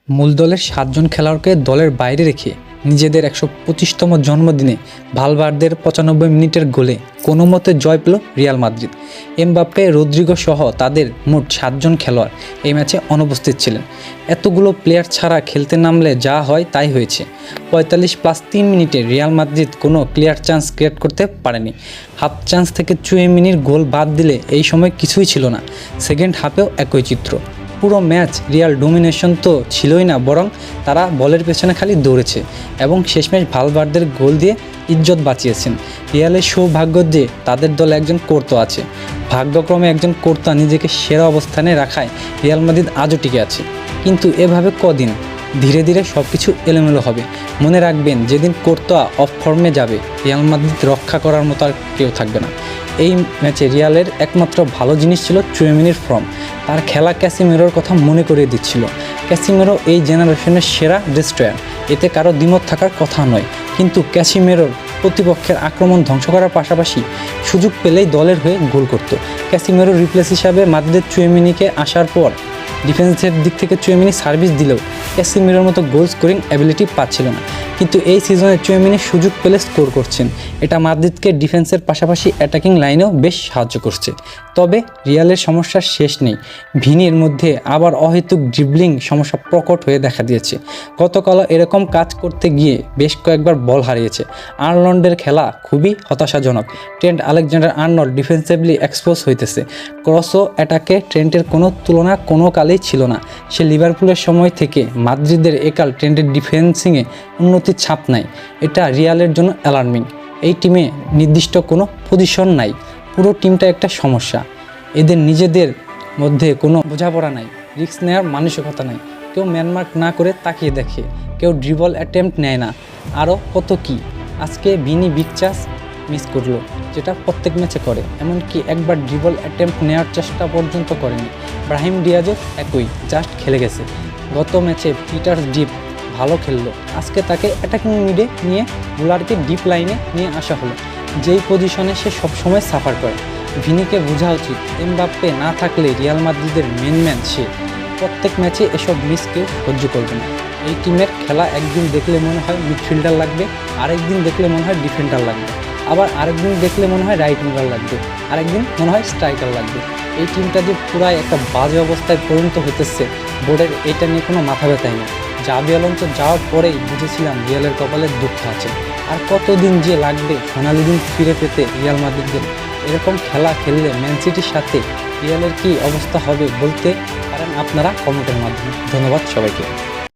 মূল দলের ৭ জন খেলোয়াড়কে দলের বাইরে রেখে নিজেদের ১২৫তম জন্মদিনে ভালভার্দের ৯৫ মিনিটের গোলে কোনোমতে জয় পেল রিয়াল মাদ্রিদ। এমবাপ্পে, রদ্রিগো সহ তাদের মোট ৭ জন খেলোয়াড় এই ম্যাচে অনুপস্থিত ছিলেন। এতগুলো প্লেয়ার ছাড়া খেলতে নামলে যা হয় তাই হয়েছে। ৪৫+৩ মিনিটে রিয়াল মাদ্রিদ কোনো ক্লিয়ার চান্স ক্রিয়েট করতে পারেনি। হাফ চান্স থেকে চুয়েমিনির গোল বাদ দিলে এই সময় কিছুই ছিল না। সেকেন্ড হাফেও একই চিত্র। পুরো ম্যাচ রিয়াল ডোমিনেশন তো ছিলই না, বরং তারা বলের পেছনে খালি দৌড়েছে এবং শেষমেশ ভালভার্দের গোল দিয়ে ইজ্জত বাঁচিয়েছেন। রিয়ালের সৌভাগ্য যে তাদের দলে একজন কর্তা আছে। ভাগ্যক্রমে একজন কর্তা নিজেকে সেরা অবস্থানে রাখায় রিয়াল মাদ্রিদ আজও টিকে আছে। কিন্তু এভাবে কদিন? ধীরে ধীরে সব কিছু এলোমেলো হবে। মনে রাখবেন, যেদিন কর্তা অফ ফর্মে যাবে রিয়াল মাদ্রিদ রক্ষা করার মতো আর কেউ থাকবে না। এই ম্যাচে রিয়ালের একমাত্র ভালো জিনিস ছিল চুয়েমিনির ফর্ম। তার খেলা ক্যাসিমেরোর কথা মনে করিয়ে দিচ্ছিল। ক্যাসিমেরো এই জেনারেশনের সেরা ডিস্ট্রয়ার, এতে কারো দ্বিমত থাকার কথা নয়। কিন্তু ক্যাসিমেরোর প্রতিপক্ষের আক্রমণ ধ্বংস করার পাশাপাশি সুযোগ পেলেই দলের হয়ে গোল করত। ক্যাসিমেরোর রিপ্লেস হিসাবে মাদ্রিদের চুয়েমিনিকে আসার পর ডিফেন্সের দিক থেকে চুয়েমিনি সার্ভিস দিলেও ক্যাসিমেরোর মতো গোল স্কোরিং অ্যাবিলিটি পাচ্ছিল না। কিন্তু এই সিজনে চুয়েমিনি সুযোগ পেলে স্কোর করছেন। এটা মাদ্রিদকে ডিফেন্সের পাশাপাশি অ্যাটাকিং লাইনেও বেশ সাহায্য করছে। তবে রিয়ালের সমস্যার শেষ নেই। ভিনির মধ্যে আবার অহেতুক ড্রিবলিং সমস্যা প্রকট হয়ে দেখা দিয়েছে। গতকালও এরকম কাজ করতে গিয়ে বেশ কয়েকবার বল হারিয়েছে। আর্নল্ডের খেলা খুবই হতাশাজনক। ট্রেন্ট আলেকজান্ডার-আর্নল্ড ডিফেন্সিভলি এক্সপোজ হইতেছে। ক্রসও অ্যাটাকে ট্রেন্টের কোনো তুলনা কোনো কালেই ছিল না। সে লিভারপুলের সময় থেকে মাদ্রিদের একাল ট্রেন্টের ডিফেন্সিংয়ে উন্নতির ছাপ নাই। এটা রিয়ালের জন্য অ্যালার্মিং। এই টিমে নির্দিষ্ট কোনো পজিশন নাই। পুরো টিমটা একটা সমস্যা। এদের নিজেদের মধ্যে কোনো বোঝাপড়া নাই, রিস্ক নেওয়ার মানসিকতা নাই। কেউ ম্যানমার্ক না করে তাকিয়ে দেখে, কেউ ড্রিবল অ্যাটেম্প্ট নেয় না, আরও কত কি। আজকে ভিনি বিগ চান্স মিস করলো, যেটা প্রত্যেক ম্যাচে করে। এমনকি একবার ড্রিবল অ্যাটেম্প্ট নেওয়ার চেষ্টা পর্যন্ত করেনি। ব্রাহিম ডিয়াজও একই, জাস্ট খেলে গেছে। গত ম্যাচে পিটার ডিপ ভালো খেললো, আজকে তাকে অ্যাটাকিং মিডে নিয়ে বোলারকে ডিপ লাইনে নিয়ে আসা হলো, যেই পজিশনে সে সবসময় সাফার করে। ভিনিকে বোঝা উচিত, এমবাপ্পে না থাকলে রিয়াল মাদ্রিদের মেন ম্যান সে। প্রত্যেক ম্যাচে এসব মিস কেউ সহ্য করবে না। এই টিমের খেলা একদিন দেখলে মনে হয় মিডফিল্ডার লাগবে, আরেকদিন দেখলে মনে হয় ডিফেন্ডার লাগবে, আবার আরেকদিন দেখলে মনে হয় রাইট উইঙ্গার লাগবে, আরেকদিন মনে হয় স্ট্রাইকার লাগবে। এই টিমটা যে পুরাই একটা বাজে অবস্থায় পরিণত হতেছে, বোর্ডের এটা নিয়ে কোনো মাথা ব্যথাই না। জাভি আলোনসো যাওয়ার পরেই বুঝেছিলাম রিয়ালের কপালে দুঃখ আছে। আর কতদিন যে লাগবে সোনালি দিন ফিরে পেতে রিয়াল মাদ্রিদের। এরকম খেলা খেললে ম্যান সিটির সাথে রিয়ালের কী অবস্থা হবে বলতে পারেন আপনারা কমেন্টের মাধ্যমে। ধন্যবাদ সবাইকে।